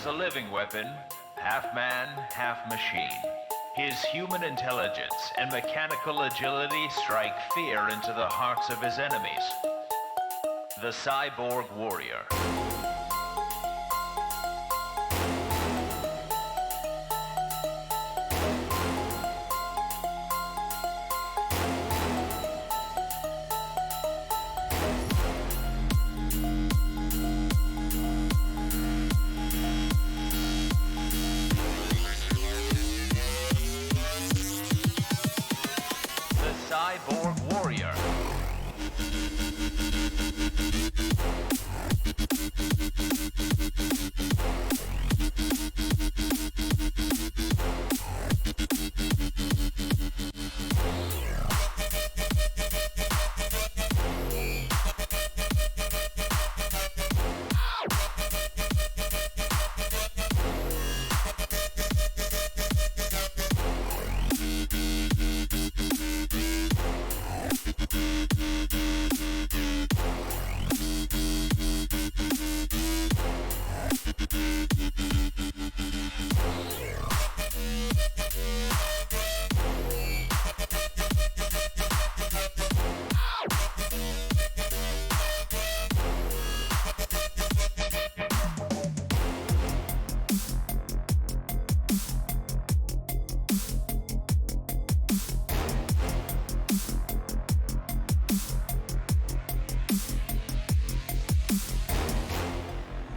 is a living weapon, half man, half machine. His human intelligence and mechanical agility strike fear into the hearts of his enemies. The Cyborg Warrior. Cyborg Warrior.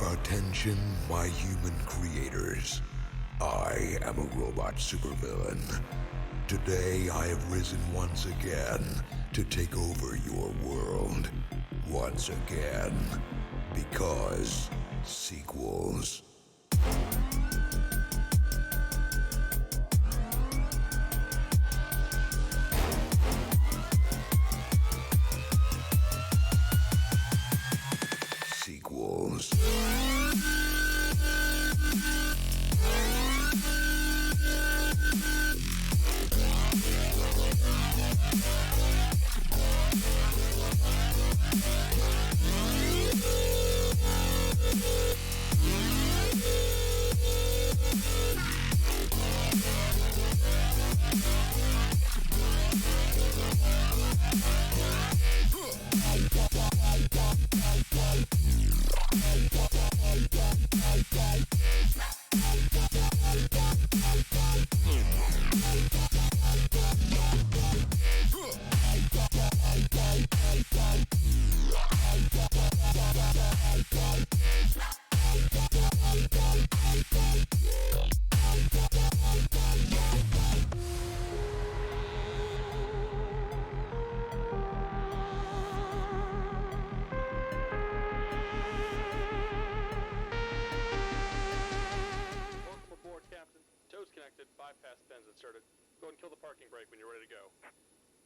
Attention, my human creators. I am a robot supervillain. Today I have risen once again to take over your world. Once again. Because sequels. Sequels.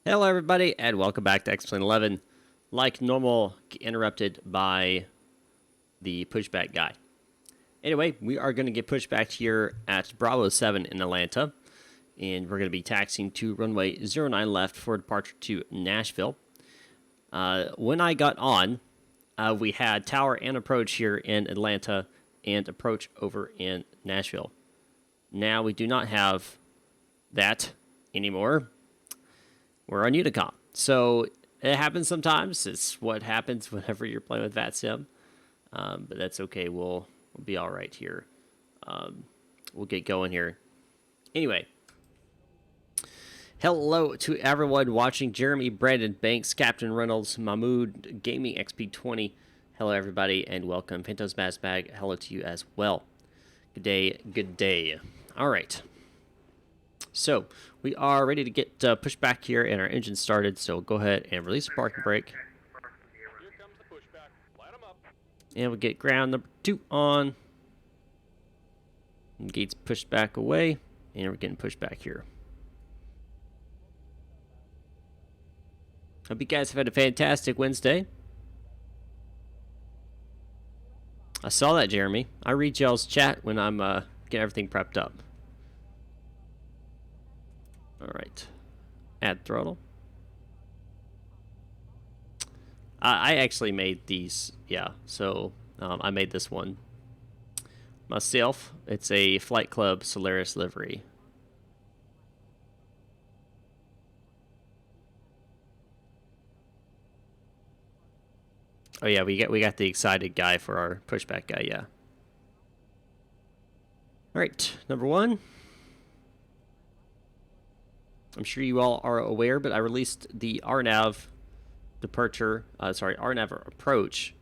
Hello everybody, and welcome back to X-Plane 11. Like normal, interrupted by the pushback guy. Anyway, we are going to get pushed back here at Bravo 7 in Atlanta, and we're going to be taxiing to runway 09 left for departure to Nashville. When I got on, we had tower and approach here in Atlanta and approach over in Nashville. Now we do not have that anymore. We're on Unicom. So it happens sometimes. It's what happens whenever you're playing with VATSIM. But that's okay. We'll be all right here. We'll get going here. Anyway. Hello to everyone watching. Jeremy, Brandon, Banks, Captain Reynolds, Mahmood, Gaming XP20. Hello everybody and welcome. Pintos Massbag, hello to you as well. Good day, good day. All right. So, we are ready to get pushed back here and our engine started, so go ahead and release the parking brake. Here comes the pushback. Light 'em up. And we'll get ground number 2 on. And gates pushed back away, and we're getting pushed back here. Hope you guys have had a fantastic Wednesday. I saw that, Jeremy. I read y'all's chat when I'm getting everything prepped up. Alright. Add throttle. I actually made these, yeah, so I made this one myself. It's a Flight Club Solaris livery. Oh yeah, we got the excited guy for our pushback guy, yeah. Alright, number 1. I'm sure you all are aware, but I released the RNAV RNAV approach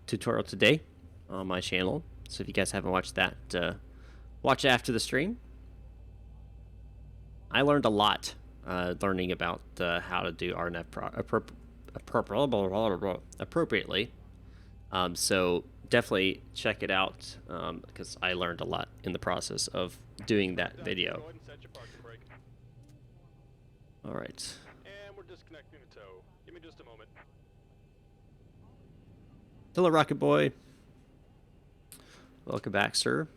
tutorial today on my channel. So if you guys haven't watched that, watch after the stream. I learned a lot learning about how to do RNAV appropriately. So definitely check it out because I learned a lot in the process of doing that video. Go ahead and set your parking brake. All right. And we're disconnecting the tow. Give me just a moment. Hello, Rocket Boy. Welcome back, sir.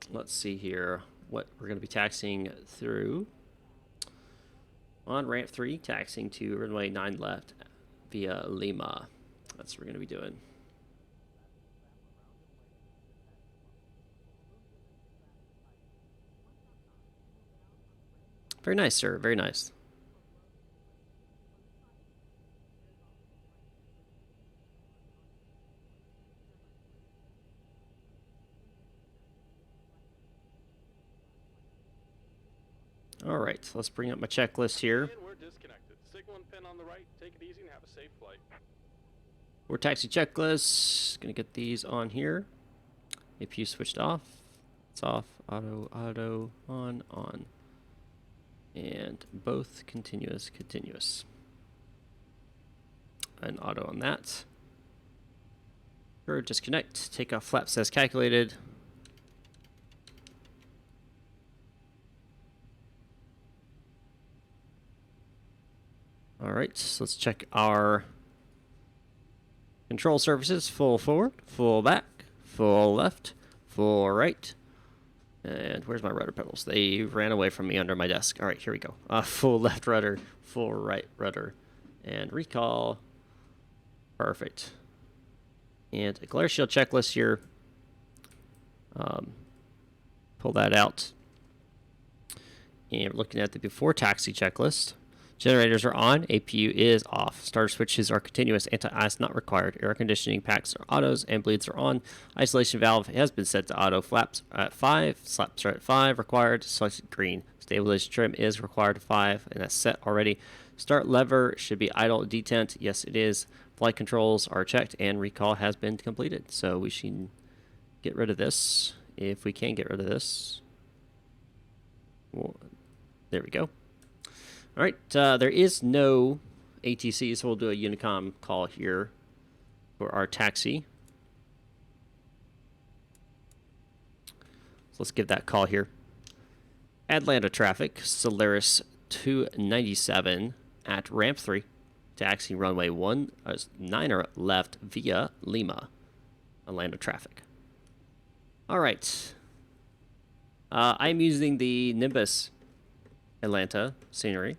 Let's see here what we're going to be taxiing through. On ramp 3, taxiing to runway 9 left via Lima. That's what we're going to be doing. Very nice, sir. Very nice. All right, so let's bring up my checklist here. And we're disconnected. Signal and pin on the right. Take it easy and have a safe flight. We're taxi checklist. Gonna get these on here. APU switched off. It's off. Auto, on. And both continuous. And auto on that. Or disconnect. Takeoff flaps as calculated. All right, so let's check our control surfaces. Full forward, full back, full left, full right. And where's my rudder pedals? They ran away from me under my desk. All right, here we go. Full left rudder, full right rudder, and recall. Perfect. And a glare shield checklist here. Pull that out. And we're looking at the before taxi checklist. Generators are on, APU is off. Starter switches are continuous, anti-ice not required. Air conditioning packs are autos and bleeds are on. Isolation valve has been set to auto. Flaps are at 5, slaps are at 5, required, selected green. Stabilization trim is required to 5, and that's set already. Start lever should be idle detent, yes it is. Flight controls are checked, and recall has been completed. So we should get rid of this, if we can get rid of this. Well, there we go. All right, there is no ATC, so we'll do a Unicom call here for our taxi. So let's give that call here. Atlanta traffic, Solaris 297 at ramp 3, taxi runway 9 left via Lima, Atlanta traffic. All right, I'm using the Nimbus Atlanta scenery.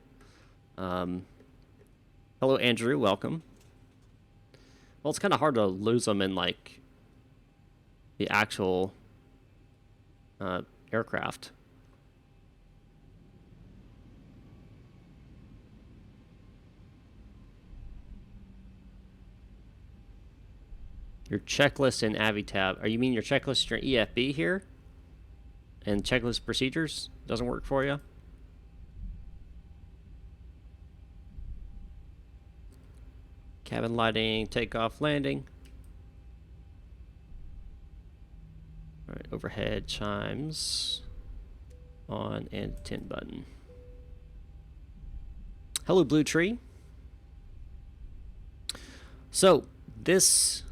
Hello, Andrew. Welcome. Well, it's kind of hard to lose them in, like, the actual aircraft. Your checklist in AviTab. Are you mean your checklist in your EFB here? And checklist procedures doesn't work for you? Cabin lighting, takeoff, landing. All right, overhead chimes on and 10 button. Hello, Blue Tree. So this,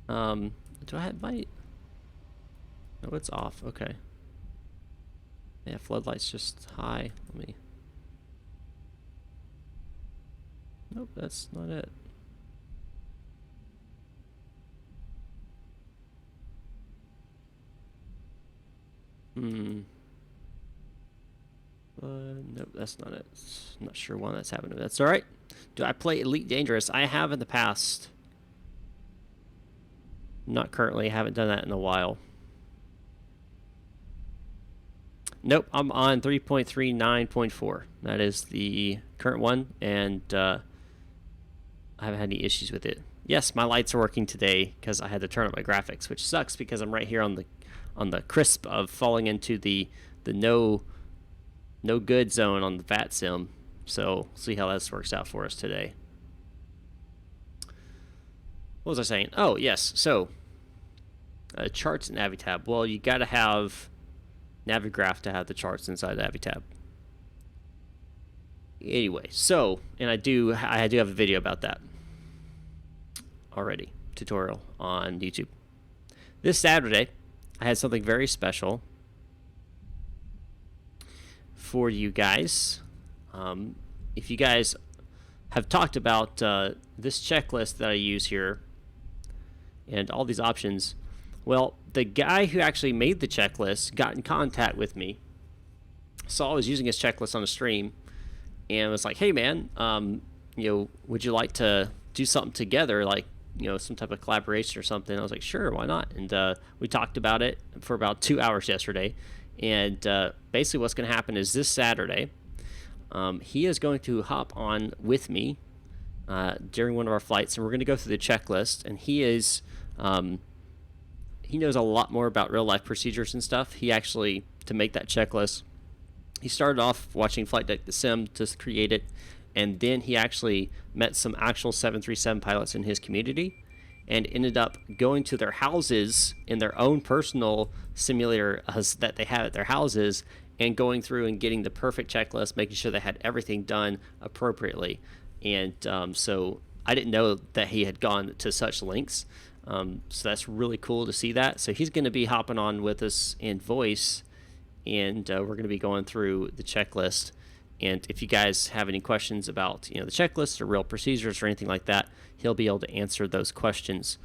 do I have my? No, it's off. Okay. Yeah, floodlights just high. Let me. Nope, that's not it. Nope, that's not it. I'm not sure why that's happening. That's all right. Do I play Elite Dangerous? I have in the past. Not currently. Haven't done that in a while. Nope, I'm on 3.39.4. That is the current one, and I haven't had any issues with it. Yes, my lights are working today because I had to turn up my graphics, which sucks because I'm right here on the crisp of falling into the no good zone on the VATSIM. So see how this works out for us today. What was I saying? Oh yes, so charts and Navitab. Well, you got to have Navigraph to have the charts inside Navitab. Anyway, so I do have a video about that already, tutorial on YouTube. This Saturday, I had something very special for you guys. If you guys have talked about this checklist that I use here and all these options, well, the guy who actually made the checklist got in contact with me, saw I was using his checklist on a stream, and was like, hey man, would you like to do something together, like, some type of collaboration or something? I was like, sure, why not? And we talked about it for about 2 hours yesterday. And basically what's going to happen is this Saturday, he is going to hop on with me during one of our flights, and we're going to go through the checklist. And he knows a lot more about real life procedures and stuff. He actually, to make that checklist, he started off watching Flight Deck the Sim to create it, and then he actually met some actual 737 pilots in his community and ended up going to their houses in their own personal simulator that they had at their houses, and going through and getting the perfect checklist, making sure they had everything done appropriately. And so I didn't know that he had gone to such lengths. So that's really cool to see that. So he's going to be hopping on with us in voice, and we're going to be going through the checklist. And if you guys have any questions about the checklist or real procedures or anything like that, he'll be able to answer those questions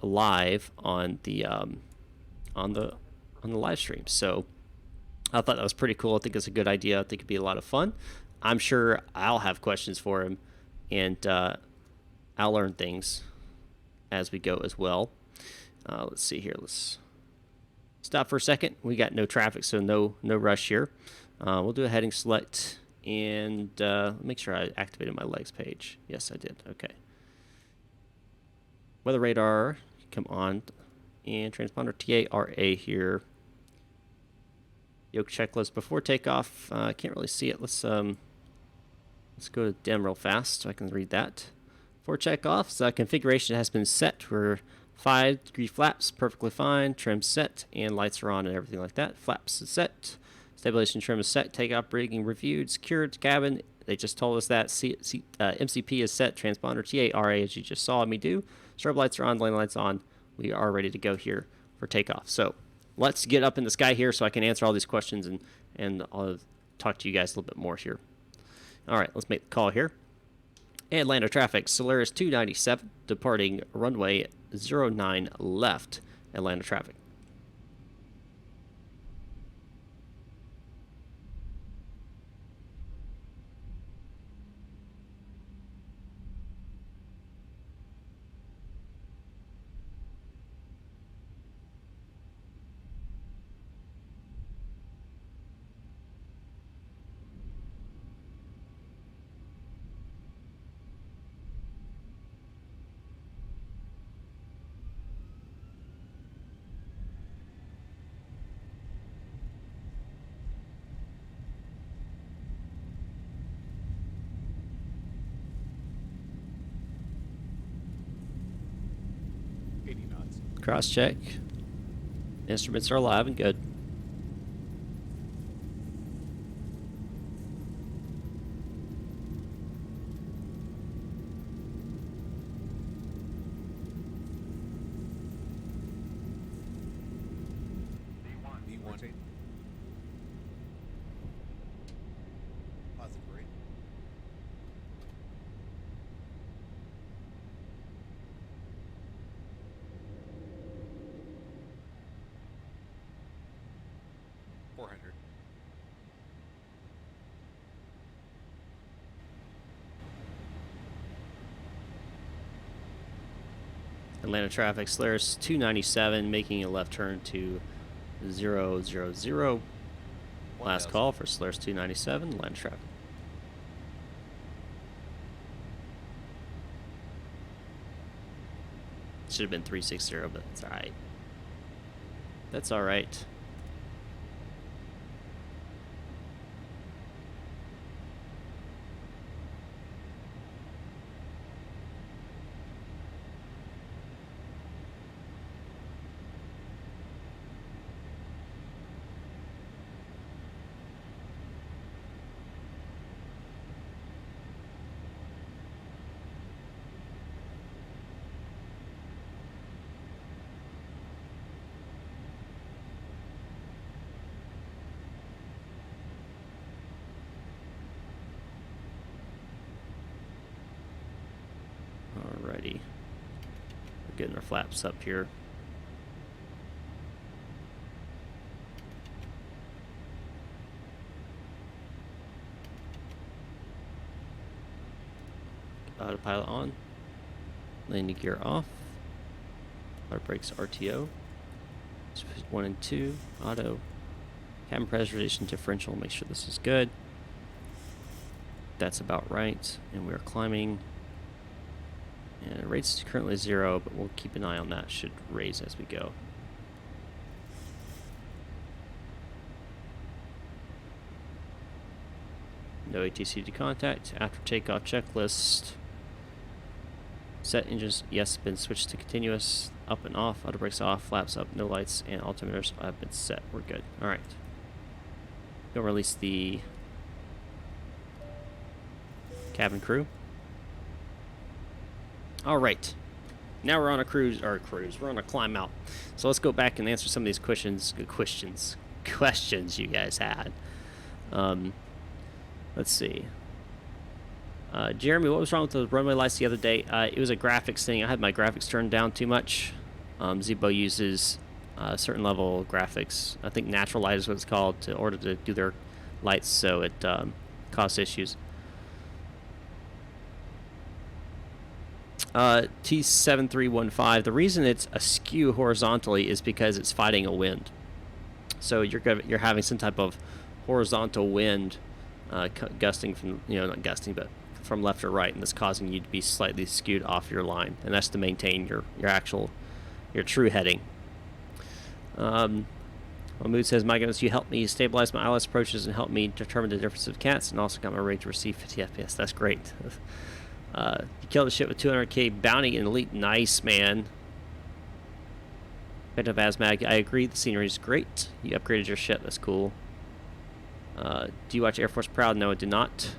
live on the live stream. So I thought that was pretty cool. I think it's a good idea. I think it'd be a lot of fun. I'm sure I'll have questions for him, and I'll learn things as we go as well. Let's see here. Let's stop for a second. We got no traffic, so no rush here. We'll do a heading select, and make sure I activated my legs page. Yes, I did. Okay. Weather radar, come on, and transponder TARA here. Yoke checklist before takeoff. I can't really see it. Let's go to DEM real fast so I can read that. For takeoff, so configuration has been set for 5-degree flaps, perfectly fine. Trim set, and lights are on and everything like that. Flaps is set. Stabilization trim is set. Takeoff rigging reviewed. Secured cabin. They just told us that. MCP is set. Transponder TARA, as you just saw me do. Strobe lights are on. Lane lights on. We are ready to go here for takeoff. So let's get up in the sky here so I can answer all these questions, and I'll talk to you guys a little bit more here. All right, let's make the call here. Atlanta traffic, Solaris 297, departing runway 09 left, Atlanta traffic. Cross check. Instruments are alive and good. B1. Positive rate. Atlanta traffic, Solaris 297, making a left turn to 000. Last call for Solaris 297, Atlanta traffic. Should have been 360, but it's alright. That's alright. Alrighty. We're getting our flaps up here. Autopilot on. Landing gear off. Auto brakes RTO. 1 and 2. Auto. Cabin preservation differential. Make sure this is good. That's about right. And we're climbing. And rate's currently 0, but we'll keep an eye on that. Should raise as we go. No ATC to contact. After takeoff checklist. Set engines, yes, been switched to continuous. Up and off, auto brakes off, flaps up, no lights, and altimeters have been set. We're good. Alright. Go release the cabin crew. Alright. Now we're on a cruise, we're on a climb out. So let's go back and answer some of these questions you guys had. Let's see. Jeremy, what was wrong with the runway lights the other day? It was a graphics thing. I had my graphics turned down too much. Zibo uses a certain level of graphics. I think natural light is what it's called, in order to do their lights, so it caused issues. T7315, the reason it's askew horizontally is because it's fighting a wind. So you're having some type of horizontal wind gusting from, not gusting, but from left or right, and that's causing you to be slightly skewed off your line, and that's to maintain your true heading. Mahmood says, my goodness, you helped me stabilize my ILS approaches and helped me determine the difference of cats, and also got my rate to receive 50 FPS. That's great. You killed the ship with 200k bounty in elite. Nice, man. Phantom Asthmatic, I agree, the scenery is great. You upgraded your ship, that's cool. Do you watch Air Force Proud? No, I did not.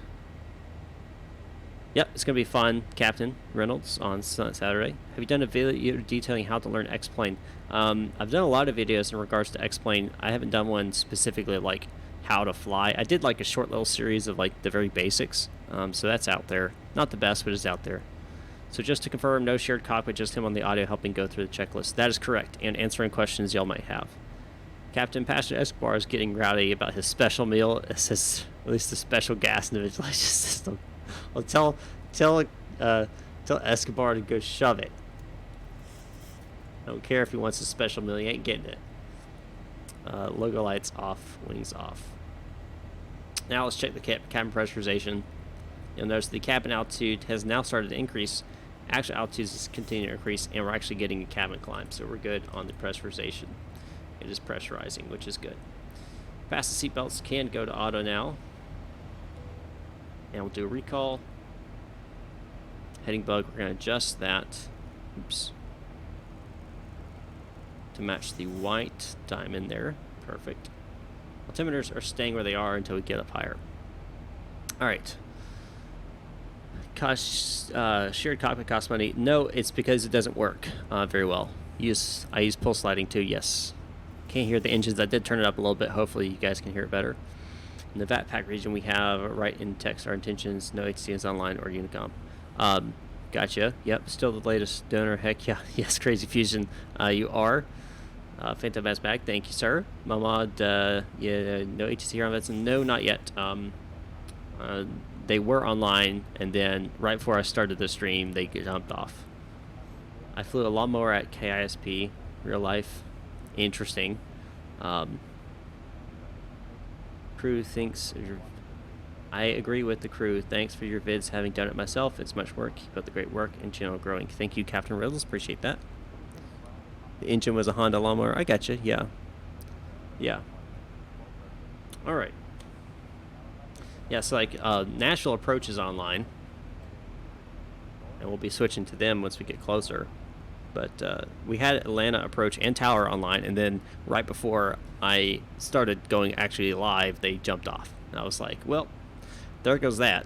Yep, it's going to be fun, Captain Reynolds, on Saturday. Have you done a video detailing how to learn X-Plane? I've done a lot of videos in regards to X-Plane. I haven't done one specifically like how to fly. I did like a short little series of like the very basics, so that's out there. Not the best, but it's out there. So just to confirm, no shared cockpit, just him on the audio helping go through the checklist. That is correct, and answering questions y'all might have. Captain Pastor Escobar is getting rowdy about his special meal. It says, at least the special gas individualization system. Well, tell Escobar to go shove it. I don't care if he wants a special meal, he ain't getting it. Logo lights off, wings off. Now let's check the cabin pressurization. You'll notice the cabin altitude has now started to increase. Actual altitude is continuing to increase, and we're actually getting a cabin climb, so we're good on the pressurization. It is pressurizing, which is good. Fasten seatbelts can go to auto now. And we'll do a recall. Heading bug, we're going to adjust that. Oops. To match the white diamond there. Perfect. Altimeters are staying where they are until we get up higher. Alright. Shared cockpit costs money. No, it's because it doesn't work very well. I use pulse sliding too, yes. Can't hear the engines. I did turn it up a little bit. Hopefully you guys can hear it better. In the VAT pack region, we have write in text our intentions, no HCNs online or Unicom. Gotcha. Yep, still the latest donor. Heck yeah. Yes, Crazy Fusion, you are. Phantom Bass back. Thank you, sir. Mamad, yeah, no HTC here on VATSIM. No, not yet. They were online, and then right before I started the stream, they jumped off. I flew a lawnmower at KISP, real life, interesting. Crew thinks I agree with the crew. Thanks for your vids. Having done it myself, it's much work. Keep up the great work and channel growing. Thank you, Captain Riddles. Appreciate that. The engine was a Honda lawnmower. I gotcha. Yeah. Yeah. All right. Yeah, so like Nashville Approach is online, and we'll be switching to them once we get closer. But we had Atlanta Approach and Tower online, and then right before I started going actually live, they jumped off. And I was like, well, there goes that.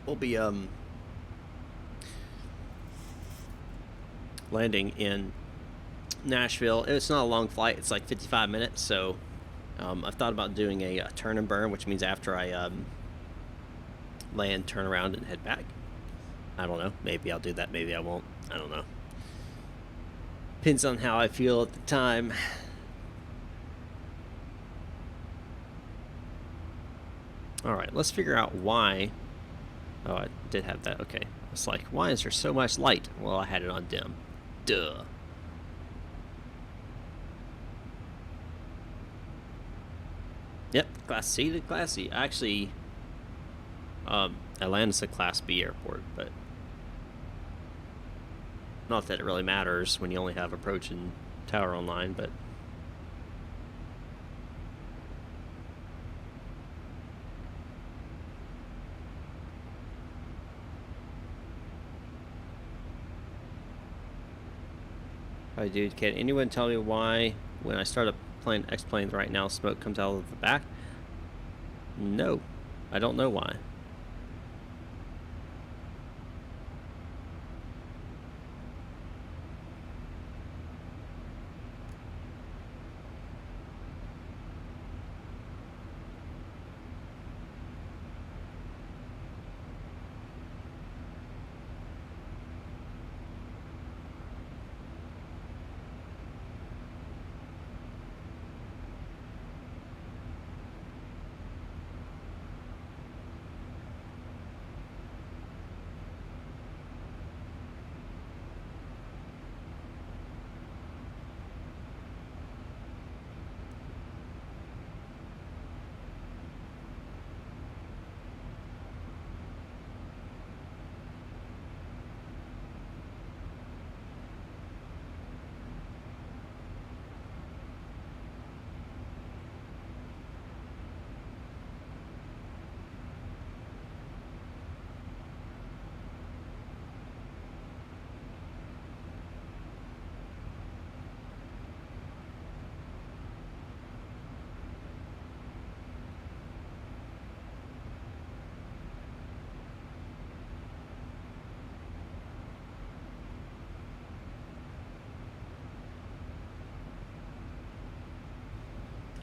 We'll be landing in Nashville. It's not a long flight. It's like 55 minutes, so I've thought about doing a turn and burn, which means after I land, turn around, and head back. I don't know. Maybe I'll do that. Maybe I won't. I don't know. Depends on how I feel at the time. All right, let's figure out why. Oh, I did have that. Okay. It's like, why is there so much light? Well, I had it on dim. Duh. Yep, Class C to Class C. Actually, Atlanta's a Class B airport, but not that it really matters when you only have Approach and Tower online, but hi, dude. Can anyone tell me why when I start up playing X-Planes right now, smoke comes out of the back? No, I don't know why.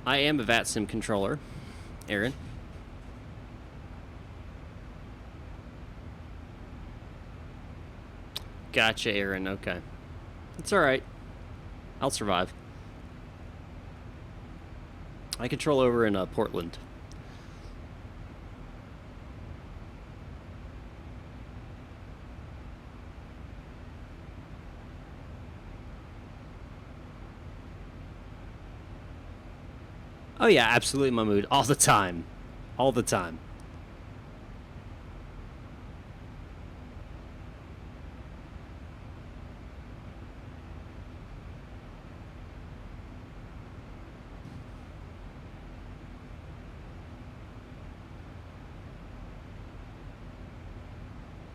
I am a VATSIM controller, Aaron. Gotcha, Aaron. Okay. It's alright. I'll survive. I control over in Portland. Oh yeah, absolutely Mahmood. All the time. All the time.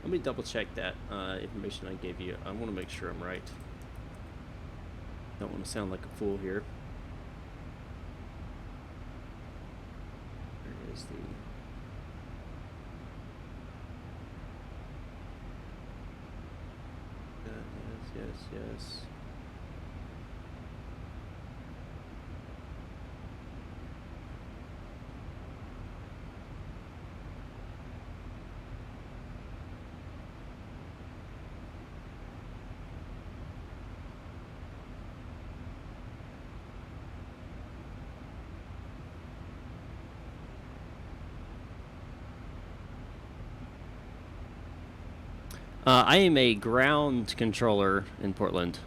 Let me double check that information I gave you. I want to make sure I'm right. Don't want to sound like a fool here. Where is the... Yes. I am a ground controller in Portland.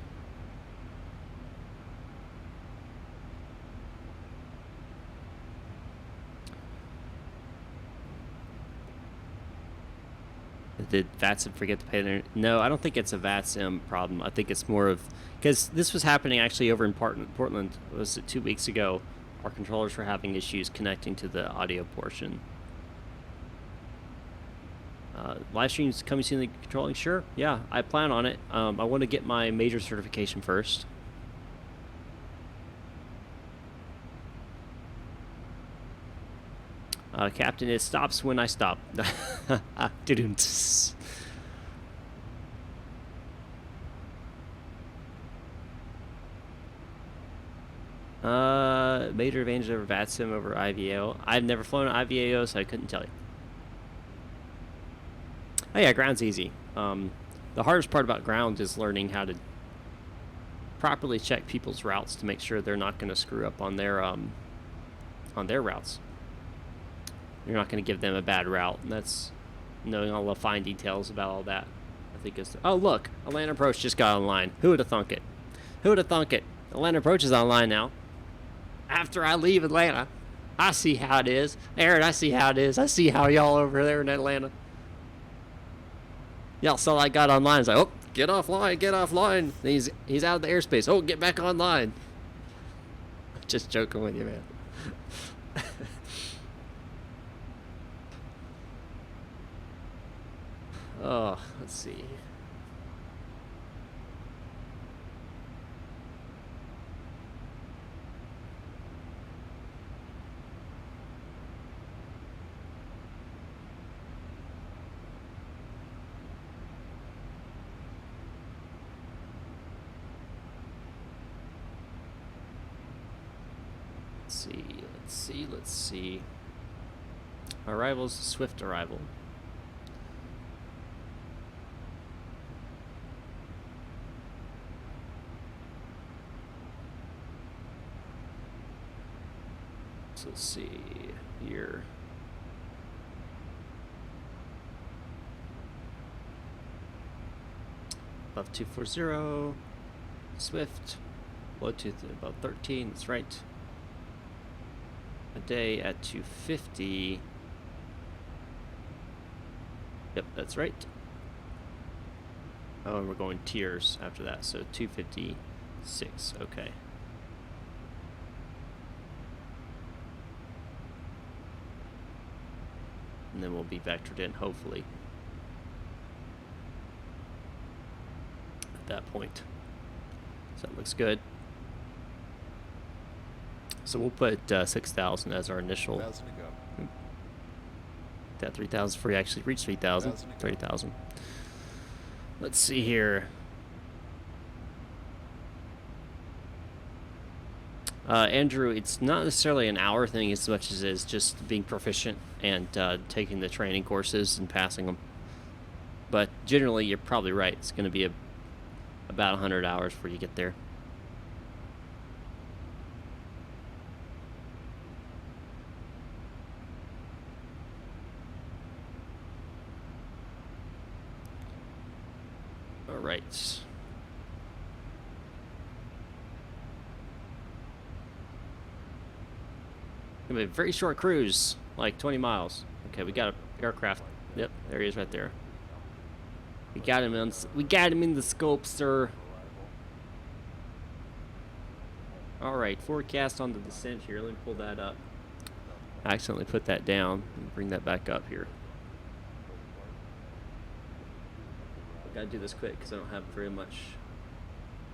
Did VATSIM forget to pay their... No, I don't think it's a VATSIM problem. I think it's more of... Because this was happening actually over in Portland. Was it 2 weeks ago? Our controllers were having issues connecting to the audio portion. Live streams coming soon to controlling? Sure. Yeah, I plan on it. I want to get my major certification first. Captain, it stops when I stop. Major advantage over VATSIM over IVAO. I've never flown an IVAO, so I couldn't tell you. Oh yeah, ground's easy. The hardest part about ground is learning how to properly check people's routes to make sure they're not going to screw up on their routes. You're not going to give them a bad route, and that's knowing all the fine details about all that. I think is. Oh look, Atlanta Approach just got online. Who would have thunk it? Who would have thunk it? Atlanta Approach is online now. After I leave Atlanta, I see how it is. Aaron, I see how it is. I see how y'all over there in Atlanta. Y'all saw I got online. It's like, oh, get offline, get offline. And he's out of the airspace. Oh, get back online. Just joking with you, man. Oh, let's see. Let's see. Arrival's swift arrival. So let's see here. Above 240. Swift. Bluetooth above 13. That's right. A day at 250. Yep, that's right. Oh, and we're going tiers after that, so 256. Okay. And then we'll be vectored in, hopefully, at that point. So that looks good. So we'll put 6,000 as our initial. 1,000 to go. That 3,000 before you actually reach 3,000. 30,000. Let's see here. Andrew, it's not necessarily an hour thing as much as it is just being proficient and taking the training courses and passing them. But generally, you're probably right. It's going to be about 100 hours before you get there. All right. Gonna be a very short cruise, like 20 miles. Okay, we got an aircraft. Yep, there he is right there. We got him in the scope, sir. All right, forecast on the descent here. Let me pull that up. I accidentally put that down. Let me bring that back up here. I gotta do this quick because I don't have very much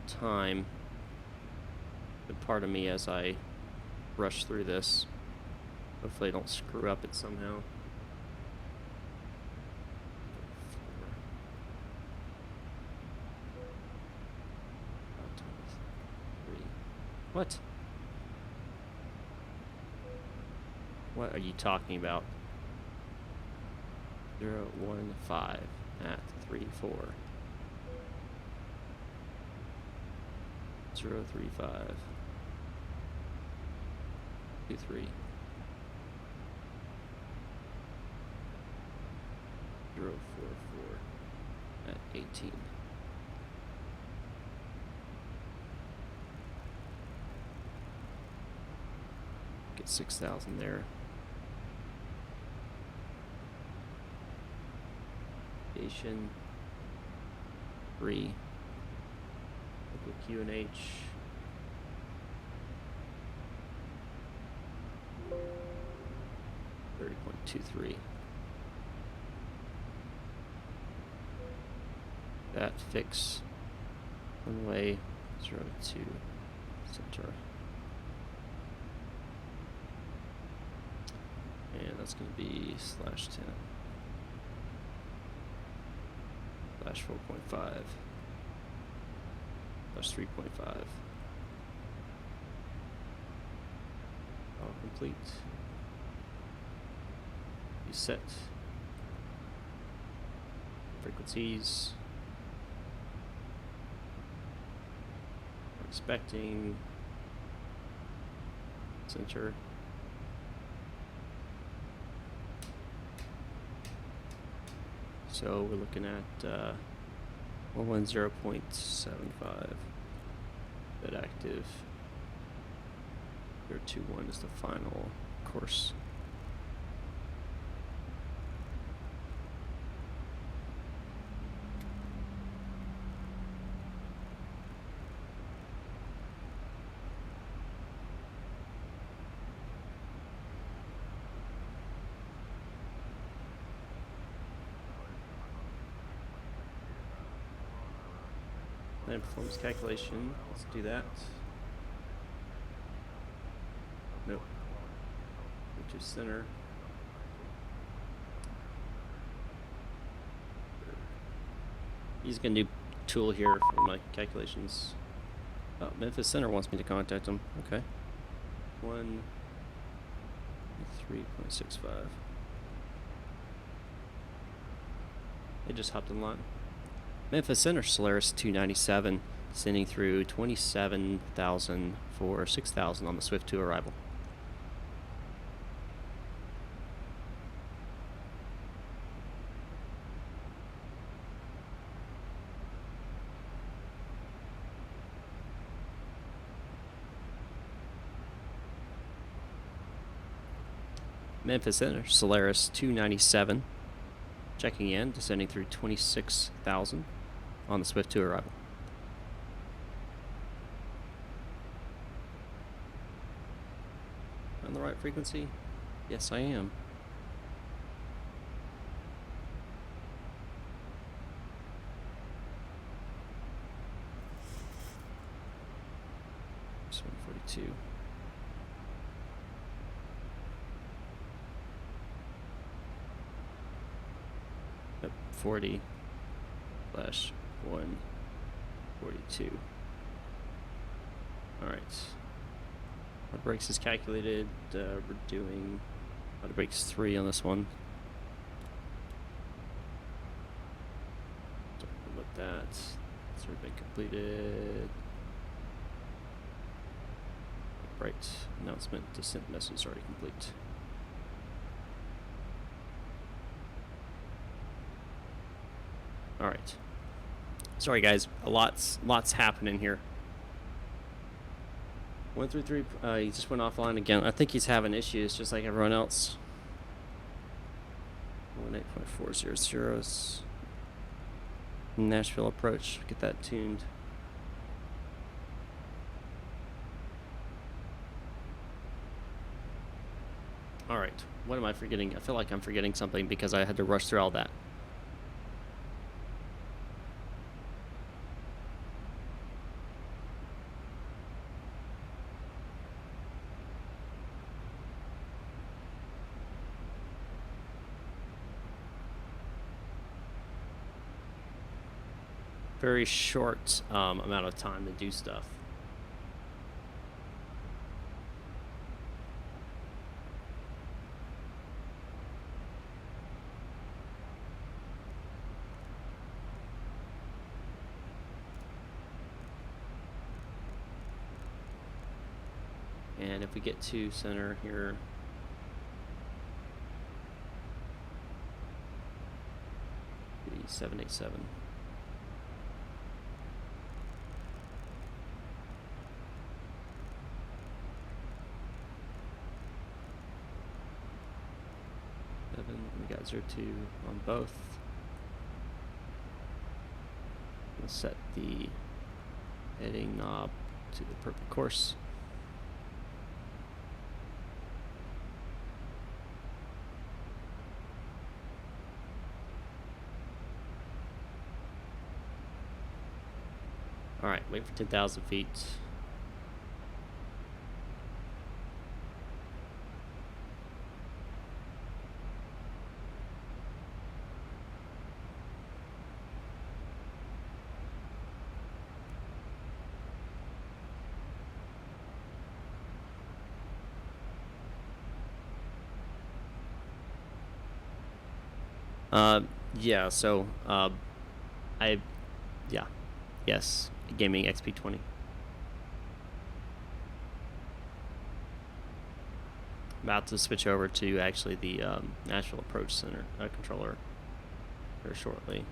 time. But pardon me as I rush through this. Hopefully I don't screw up it somehow. What? What are you talking about? 015 at 34. 035 23 044 at 18. Get 6,000 there. Aviation 3. Liquid QNH. 30.23. That fix runway 02 center. And that's going to be /10 /4.5 /3.5. All complete. You set frequencies. We're expecting center. So we're looking at 110.75. That active. 021 is the final course. Then performance calculation. Let's do that. Nope. Go to center. He's gonna do tool here for my calculations. Oh, Memphis Center wants me to contact him. Okay. 1.3.65. They just hopped in line. Memphis Center Solaris 297, sending through 27,000 for 6,000 on the Swift 2 arrival. Memphis Center Solaris 297, checking in, descending through 26,000 on the Swift 2 arrival. On the right frequency? Yes, I am. It's 142. Yep, 40/142. All right. Auto brakes is calculated. We're doing auto brakes 3 on this one. Talking about that. Survey completed. Right. Announcement descent message already complete. All right. Sorry, guys. Lots happening here. 133. He just went offline again. I think he's having issues, just like everyone else. 18.400. Nashville approach. Get that tuned. All right. What am I forgetting? I feel like I'm forgetting something because I had to rush through all that. Very short amount of time to do stuff. And if we get to center here, the 787. We got 02 on both. We'll set the heading knob to the perfect course. Alright, wait for 10,000 feet. Yeah, so, yes, gaming XP20. About to switch over to actually the Nashville Approach Center controller very shortly.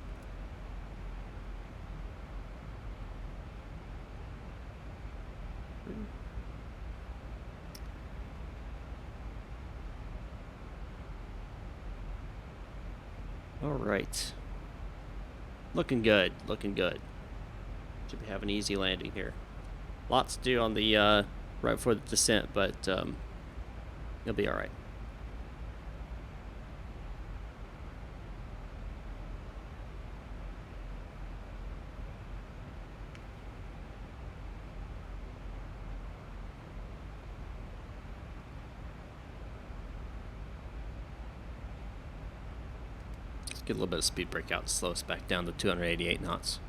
All right. Looking good, looking good. Should be having an easy landing here. Lots to do on the right before the descent, but you'll be all right. Let's get a little bit of speed break out and slow us back down to 288 knots.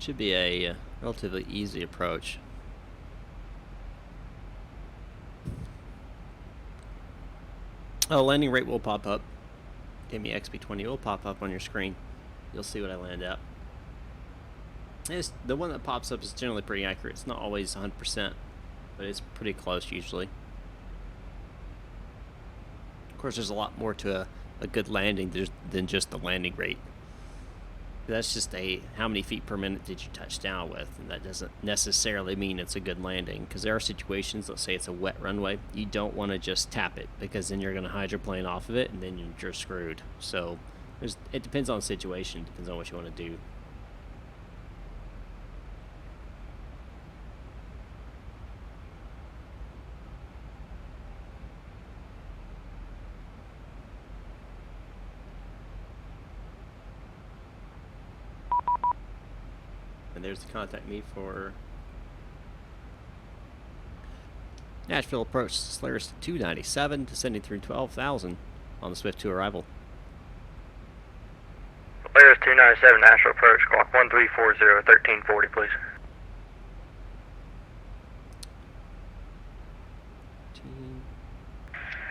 Should be a relatively easy approach. Oh, landing rate will pop up. Give me XP20 will pop up on your screen. You'll see what I land at. The one that pops up is generally pretty accurate. It's not always 100%, but it's pretty close usually. Of course, there's a lot more to a good landing than just the landing rate. That's just how many feet per minute did you touch down with, and that doesn't necessarily mean it's a good landing, because there are situations, let's say it's a wet runway, you don't want to just tap it, because then you're going to hydroplane off of it and then you're screwed. So it depends on the situation, depends on what you want to do. And there's the contact me for Nashville Approach Solaris 297, descending through 12,000 on the Swift to arrival. Solaris 297, Nashville Approach, clock 1340, 1340, please.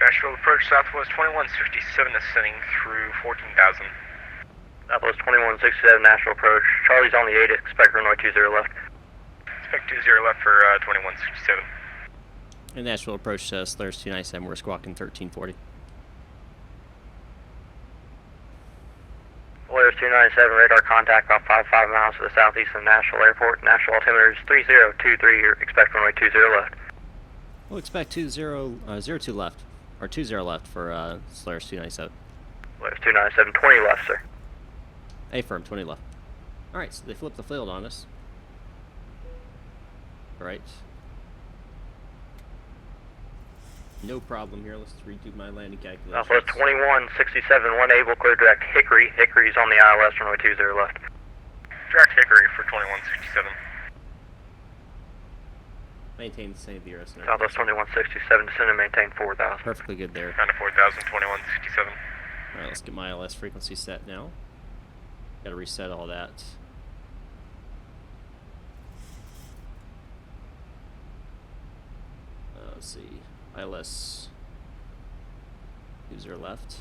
Nashville Approach, Southwest 2167, descending through 14,000. Southwest 2167, Nashville Approach. Charlie's on the 8, expect runway 20 left. Expect 20 left for 2167. And Nashville Approach Solaris 297, we're squawking 1340. Solaris 297, radar contact off 55 miles to the southeast of Nashville Airport. Nashville altimeter is 3023, expect runway 20 left. We'll expect 02 left, or 20 left for Solaris 297. Solaris 297, 20 left, sir. Affirm, 20 left. Alright, so they flipped the field on us. Alright. No problem here. Let's redo my landing calculations. Southwest 2167, 1 able, clear direct Hickory. Hickory's on the ILS, runway 20 left. Direct Hickory for 2167. Maintain the same VRS. Southwest 2167, descend and maintain 4,000. Perfectly good there. Kind of 4,000, 2167. Alright, let's get my ILS frequency set now. Gotta reset all that. Let's see. ILS 20 left.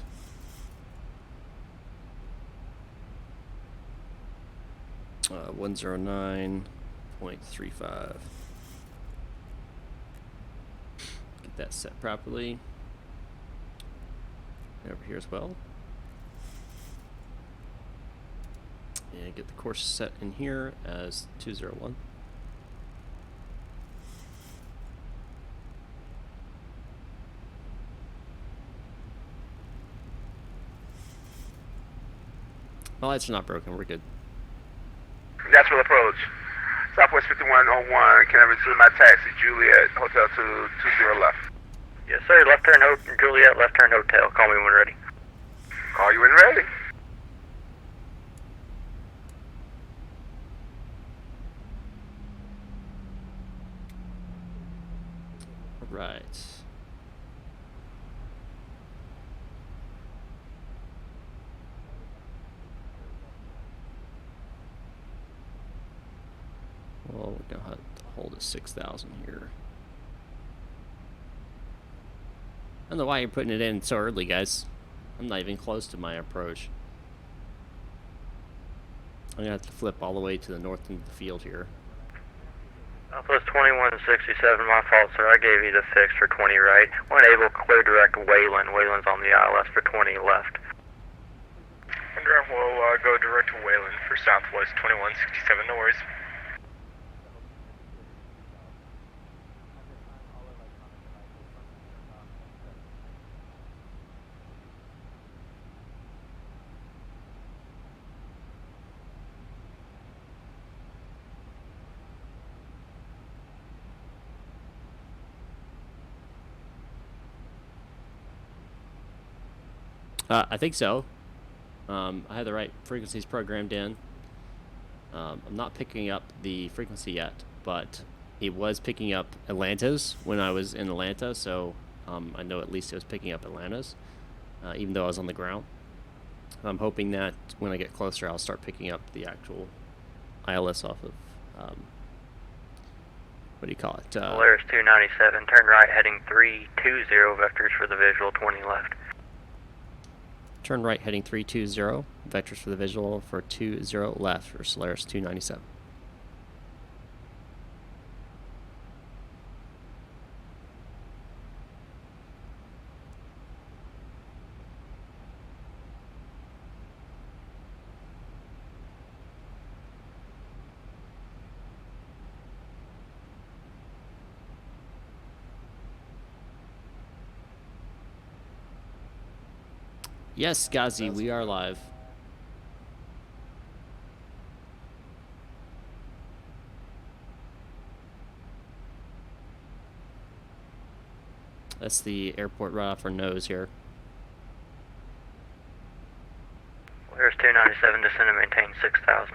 Uh, 109.35. Get that set properly. And over here as well. And get the course set in here as 201. My lights are not broken, we're good. Natural approach. Southwest 5101, can I resume my taxi? Juliet, Hotel 220 left. Yes, sir. Left turn, Juliet, left turn, hotel. Call me when ready. Call you when ready. Right. Well, we're gonna have to hold at 6,000 here. I don't know why you're putting it in so early, guys. I'm not even close to my approach. I'm gonna have to flip all the way to the north end of the field here. Southwest 2167, my fault, sir. I gave you the fix for 20 right. Unable, clear direct Wayland. Wayland's on the ILS for 20 left. Direct will go direct to Wayland for Southwest 2167, no worries. I think so. I have the right frequencies programmed in. I'm not picking up the frequency yet, but it was picking up Atlanta's when I was in Atlanta, so I know at least it was picking up Atlanta's, even though I was on the ground. I'm hoping that when I get closer, I'll start picking up the actual ILS off of, what do you call it? Solaris 297, turn right, heading 320, vectors for the visual, 20 left. Turn right heading 320, vectors for the visual for 20 left for Solaris 297. Yes, Gazi, we are live. That's the airport right off our nose here. Solaris 297, descend and maintain 6,000.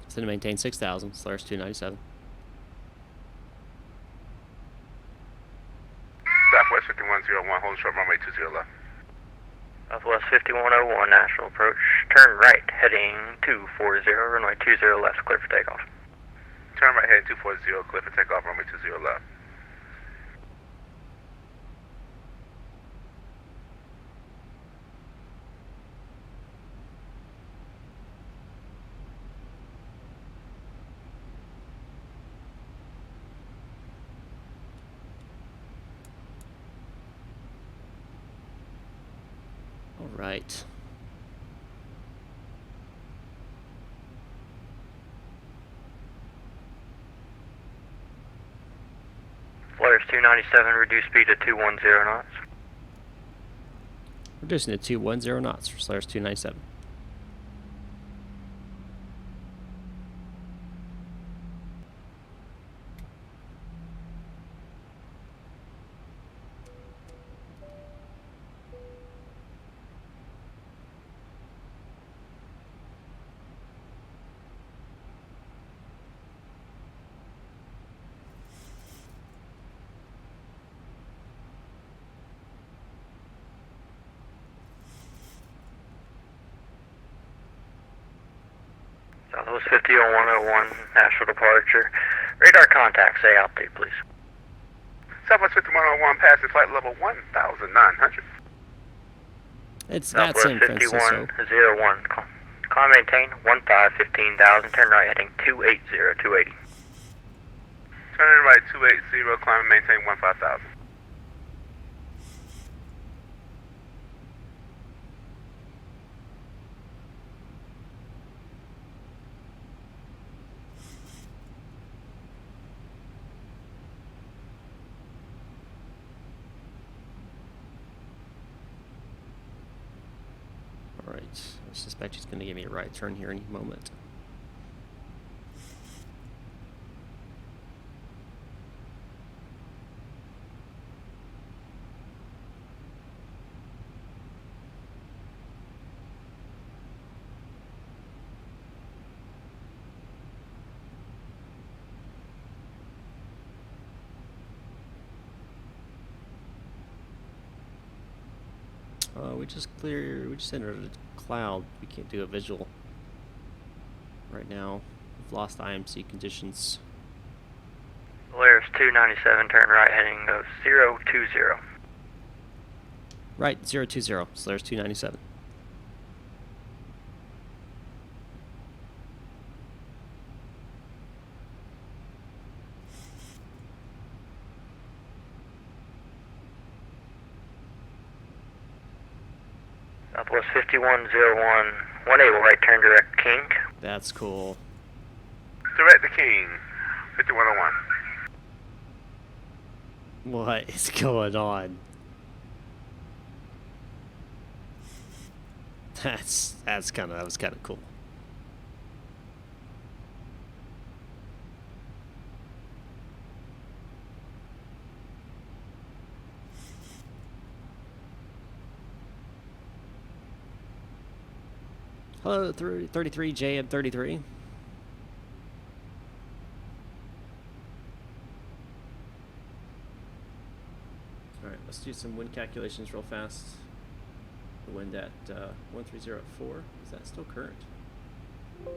Descend and maintain 6,000, Solaris 297. Southwest 5101, hold short runway 20 left. Southwest 5101, Nashville approach. Turn right, heading 240, runway 20 left, clear for takeoff. Turn right heading 240, clear for takeoff, runway 20 left. All right. Solaris 297, reduce speed to 210 knots. Reducing to 210 knots for Solaris 297. Southwest 5101, Nashville departure. Radar contact, say altitude, please. Southwest 5101, passing flight level 1,900. It's Southwest VATSIM, Francisco. 5101. Climb maintain 15,000, turn right heading 280. Turn right 280, climb and maintain 15,000. Alright, I suspect he's going to give me a right turn here any moment. We just entered a cloud. We can't do a visual right now. We've lost IMC conditions. Solaris 297, turn right heading 020. Right, 020, Solaris 297. Southwest 5101, 1 able right turn direct King. That's cool. Direct the King, 5101. What is going on? That was kind of cool. Hello, 33 JM33. Alright, let's do some wind calculations real fast. The wind at 130 at 4. Is that still current? I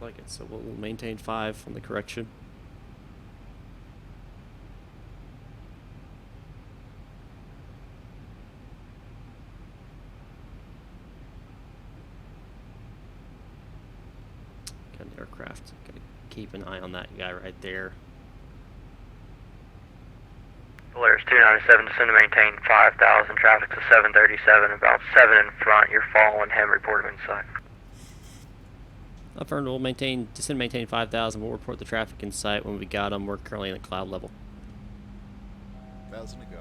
like it, so we'll maintain 5 on the correction. Got an aircraft. Gotta keep an eye on that guy right there. Solaris 297, descend to maintain 5,000, traffic to 737, about 7 in front, you're following him, report him in sight. Affirmed, we'll descend to maintain 5,000, we'll report the traffic in sight when we got him. We're currently in the cloud level. 1,000 to go.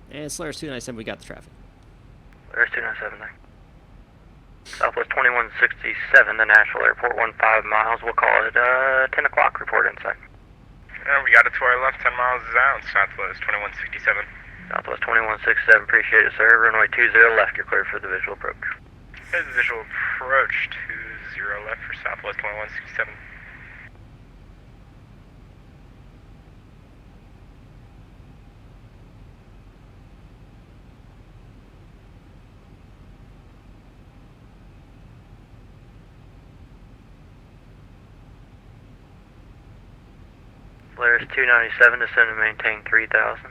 And Solaris 297, we got the traffic. Solaris 297 there. Southwest 2167 to Nashville Airport, 15 miles, we'll call it 10 o'clock, report in sight. We got it to our left, 10 miles out, Southwest 2167. Southwest 2167, appreciate it, sir. Runway 20 left, you're clear for the visual approach. There's a visual approach, 20 left for Southwest 2167. Solaris 297, descend to maintain 3,000.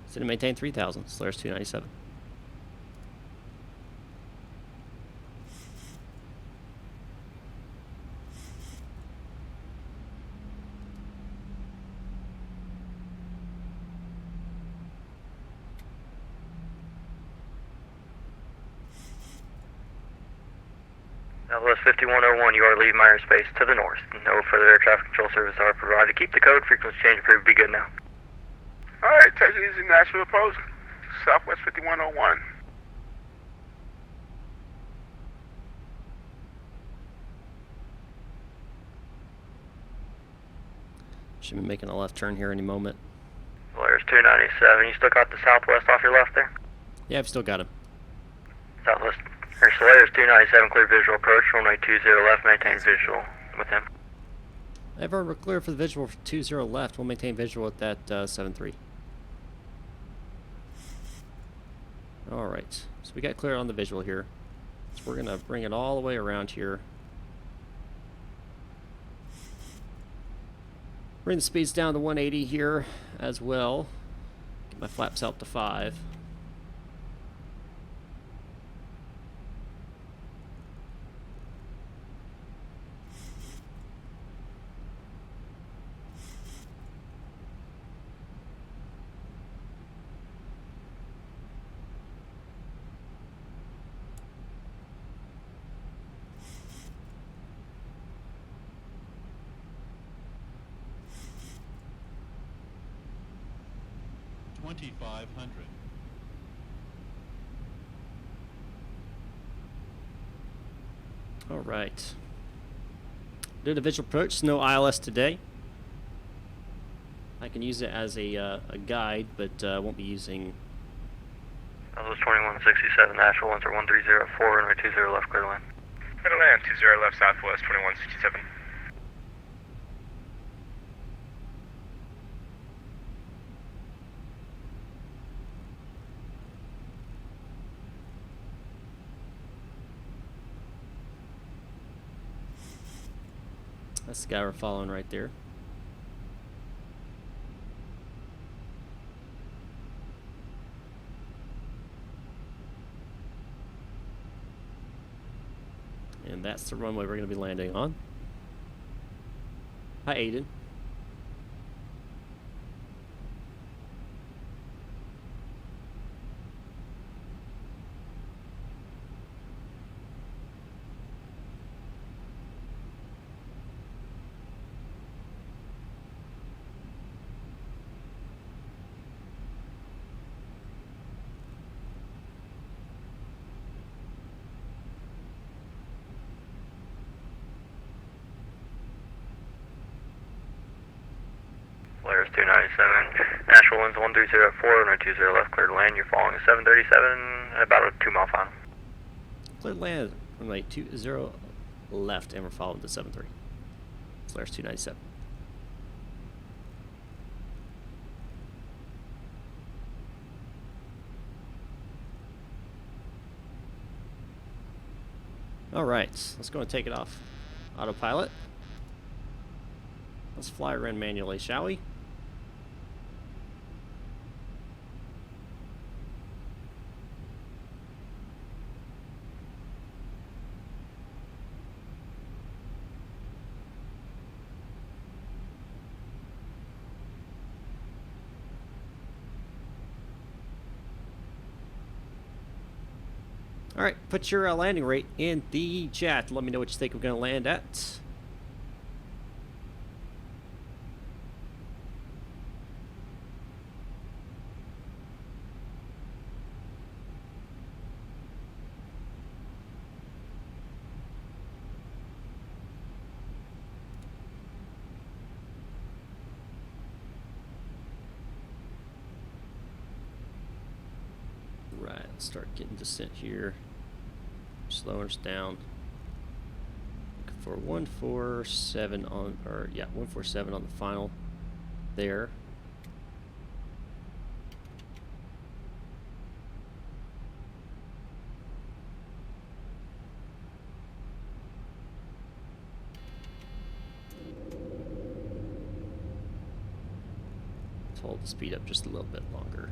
Descend to maintain 3,000, Solaris 297. Southwest 5101, you are leaving my airspace to the north. No further air traffic control service are provided. Keep the code, frequency change approved, be good now. Alright, take it easy, Nashville approach. Southwest 5101. Should be making a left turn here any moment. Solaris 297, you still got the southwest off your left there? Yeah, I've still got him. Southwest, or Solaris 297, clear visual approach, runway 20 left, maintain visual with him. Ever we're clear for the visual for 20 left. We'll maintain visual at that 73. Alright, so we got clear on the visual here. So we're going to bring it all the way around here. Bring the speeds down to 180 here as well. Get my flaps out to 5. All right. Did a visual approach. No ILS today. I can use it as a guide, but won't be using. Southwest 2167, Nashville, winds are 1304, runway 20 left, clear to land. Clear to land, 20 left, southwest 2167. That's the guy we're following right there. And that's the runway we're going to be landing on. Hi, Aiden. Solaris 297, Nashville winds 1304, runway 20 left, clear to land. You're following a 737, about a 2-mile final. Clear to land. Runway 20 left, and we're following the 73. Solaris 297. All right, let's go and take it off. Autopilot. Let's fly around manually, shall we? All right, put your landing rate in the chat. Let me know what you think we're going to land at. Right, let's start getting descent here. Slowing us down. Looking for 147 on, or yeah, 147 on the final there. Let's hold the speed up just a little bit longer.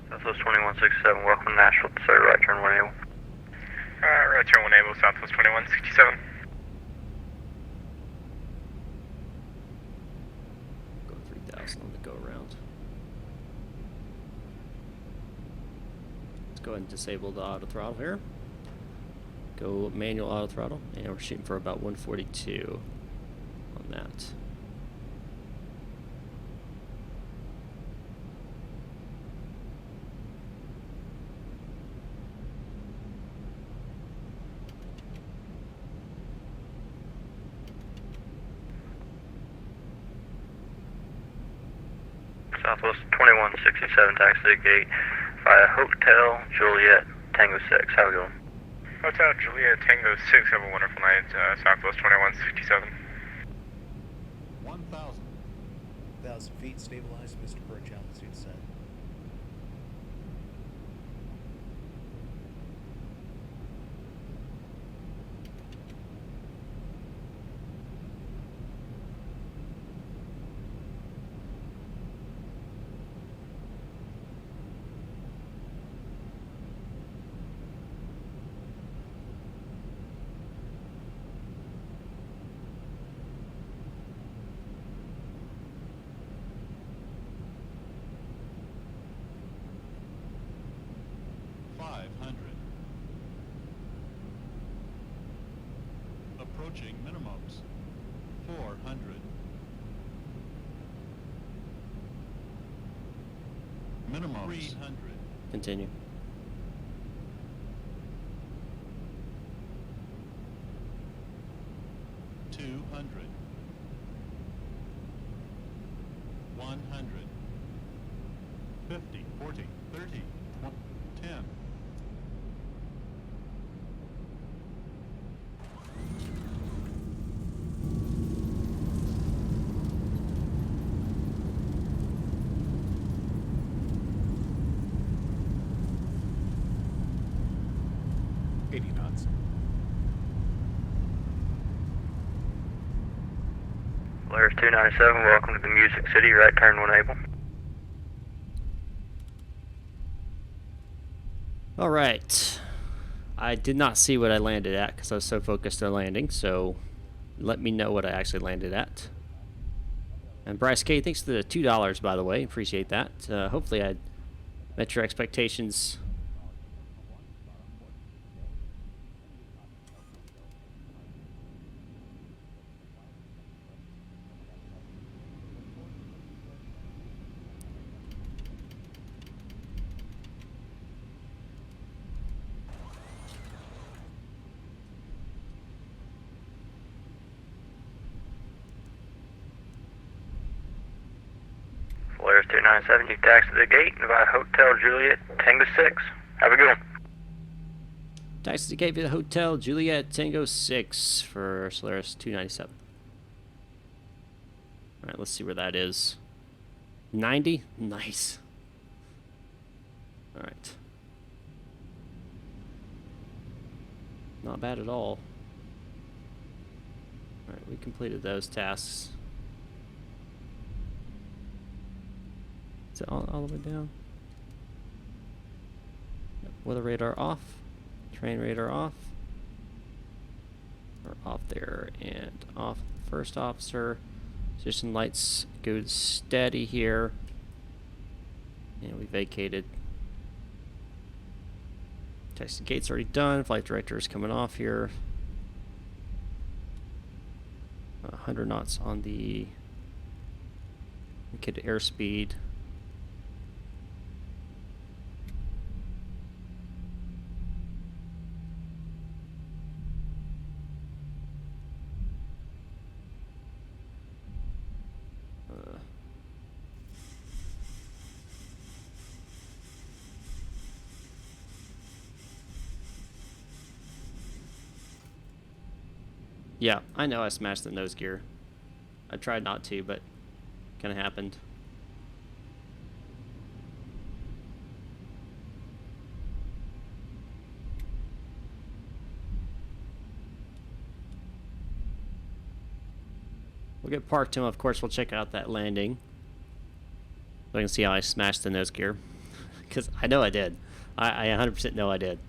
Southwest 2167, welcome to Nashville, sorry, right turn 180. Right turn 180, southwest 2167. Go 3,000 on the go around. Let's go ahead and disable the auto throttle here. Go manual auto throttle, and we're shooting for about 142 on that. Southwest 2167, taxi to the gate via Hotel Juliet Tango 6. How we going? Hotel Juliet Tango 6, have a wonderful night, Southwest 2167. 1,000 feet, stabilized, Mr. Perch, altitude set. Approaching minimums. 400. Minimums. 300. Continue. $200. 100. 50, 40, 30, 20, 10. Solaris 297, welcome to the Music City, right turn when able. All right. I did not see what I landed at because I was so focused on landing, so let me know what I actually landed at. And Bryce K, thanks for the $2, by the way. Appreciate that. Hopefully I met your expectations. Solaris 297, you taxi to the gate via Hotel Juliet Tango 6. Have a good one. Taxi to the gate via the Hotel Juliet Tango 6 for Solaris 297. All right, let's see where that is. 90? Nice. All right. Not bad at all. All right, we completed those tasks. Is it all the way down? Yep. Weather radar off. Train radar off. Or off there and off. First officer. Position lights go steady here. And we vacated. Taxi gate's already done. Flight director is coming off here. 100 knots on the indicated airspeed. Yeah, I know I smashed the nose gear. I tried not to, but kind of happened. We'll get parked him. Of course, we'll check out that landing. So I can see how I smashed the nose gear. Because I know I did. I 100% know I did.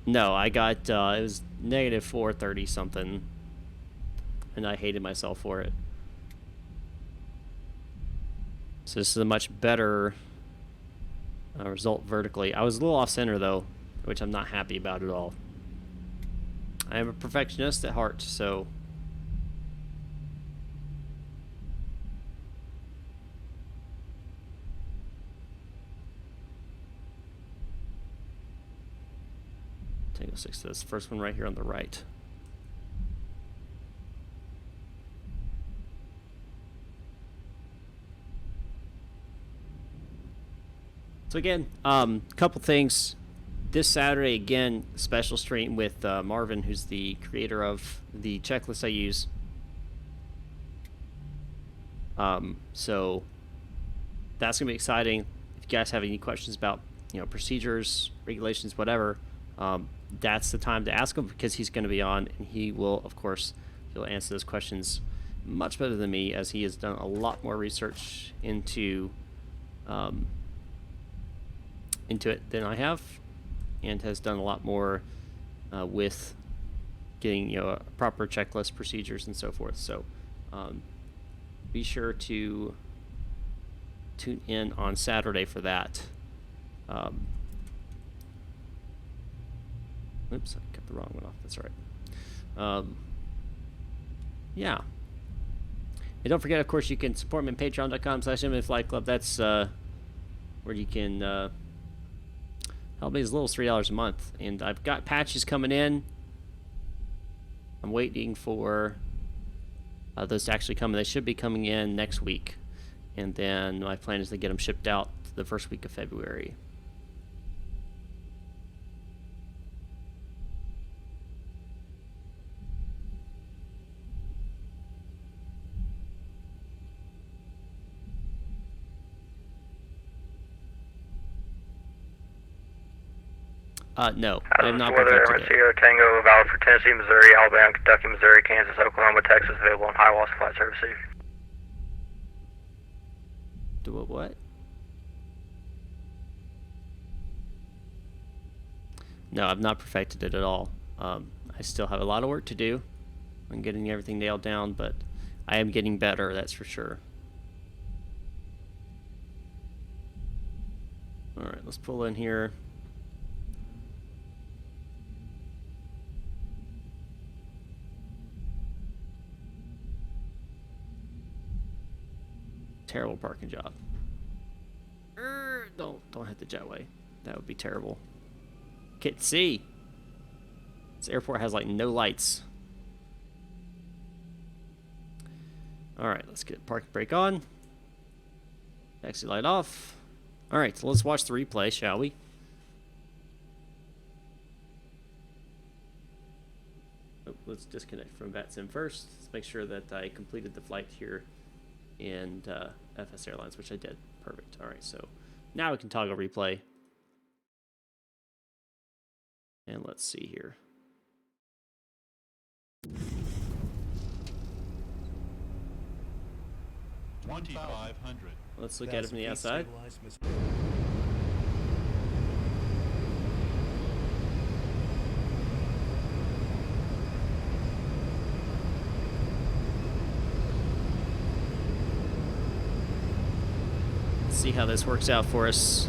No, I got, it was negative 430 something, and I hated myself for it. So this is a much better result vertically. I was a little off center though, which I'm not happy about at all. I am a perfectionist at heart, so Tango 6 to this first one right here on the right. So again, couple things. This Saturday, again, special stream with Marvin, who's the creator of the checklist I use. So that's gonna be exciting. If you guys have any questions about, you know, procedures, regulations, whatever, that's the time to ask him, because he's gonna be on, and he will, of course, he'll answer those questions much better than me, as he has done a lot more research into it than I have, and has done a lot more with getting, you know, a proper checklist, procedures, and so forth. So be sure to tune in on Saturday for that. Oops, I cut the wrong one off. That's all right. Yeah. And don't forget, of course, you can support me on patreon.com/MFlightClub. That's where you can help me as little as $3 a month. And I've got patches coming in. I'm waiting for those to actually come. They should be coming in next week. And then my plan is to get them shipped out the first week of February. No, I have not perfected it. Sierra Tango, valid for Tennessee, Missouri, Alabama, Kentucky, Missouri, Kansas, Oklahoma, Texas, available on high-loss flight service. Do it what? No, I've not perfected it at all. I still have a lot of work to do on getting everything nailed down, but I am getting better, that's for sure. Alright, let's pull in here. Terrible parking job. Don't hit the jetway. That would be terrible. Can't see. This airport has like no lights. All right, let's get parking brake on. Taxi light off. All right, so let's watch the replay, shall we? Oh, let's disconnect from VATSIM first. Let's make sure that I completed the flight here in FS Airlines, which I did. Perfect. All right, so now we can toggle replay. And let's see here. $2,500. Let's look at it from the outside. See how this works out for us.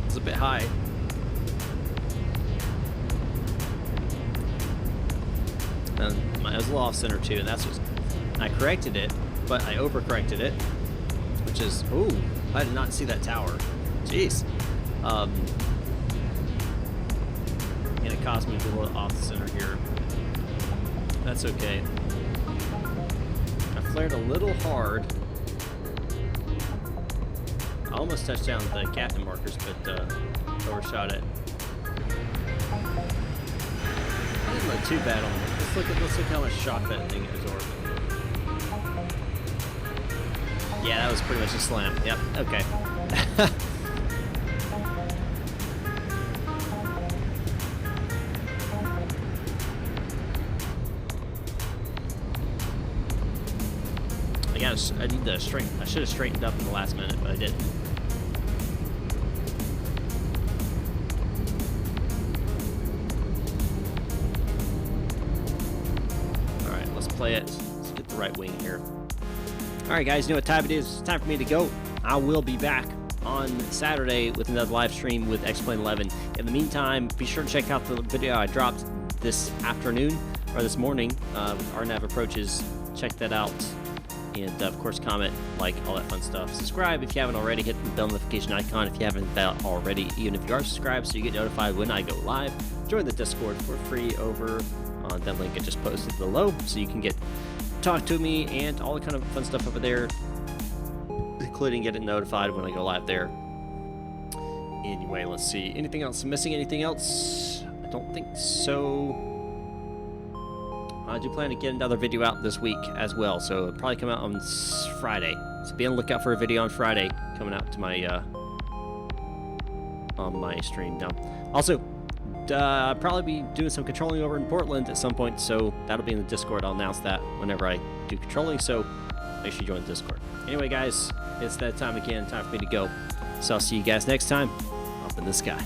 It's a bit high. And I was a little off center too, and that's what I corrected it, but I overcorrected it, which is, ooh, I did not see that tower. Jeez. And it caused me to be a little off center here. That's okay. I flared a little hard. I almost touched down the captain markers, but overshot it. It didn't look too bad on it. Let's look how much shock that thing absorbed. Yeah, that was pretty much a slam. Yep, okay. I need to straighten. I should have straightened up in the last minute, but I didn't. Play it. Let's get the right wing here. Alright guys, you know what time it is? It's time for me to go. I will be back on Saturday with another live stream with X-Plane 11. In the meantime, be sure to check out the video I dropped this afternoon, or this morning, with RNAV approaches. Check that out. And, of course, comment, like, all that fun stuff. Subscribe if you haven't already. Hit the bell notification icon if you haven't already, even if you are subscribed, so you get notified when I go live. Join the Discord for free over on that link I just posted below, so you can talk to me and all the kind of fun stuff over there, including getting notified when I go live there. Anyway, let's see. Anything else? Missing anything else? I don't think so. I do plan to get another video out this week as well, so it'll probably come out on Friday. So be on the lookout for a video on Friday coming out to my on my stream. Now, also, I'll probably be doing some controlling over in Portland at some point, so that'll be in the Discord. I'll announce that whenever I do controlling, so make sure you join the Discord. Anyway, guys, it's that time again. Time for me to go. So I'll see you guys next time up in the sky.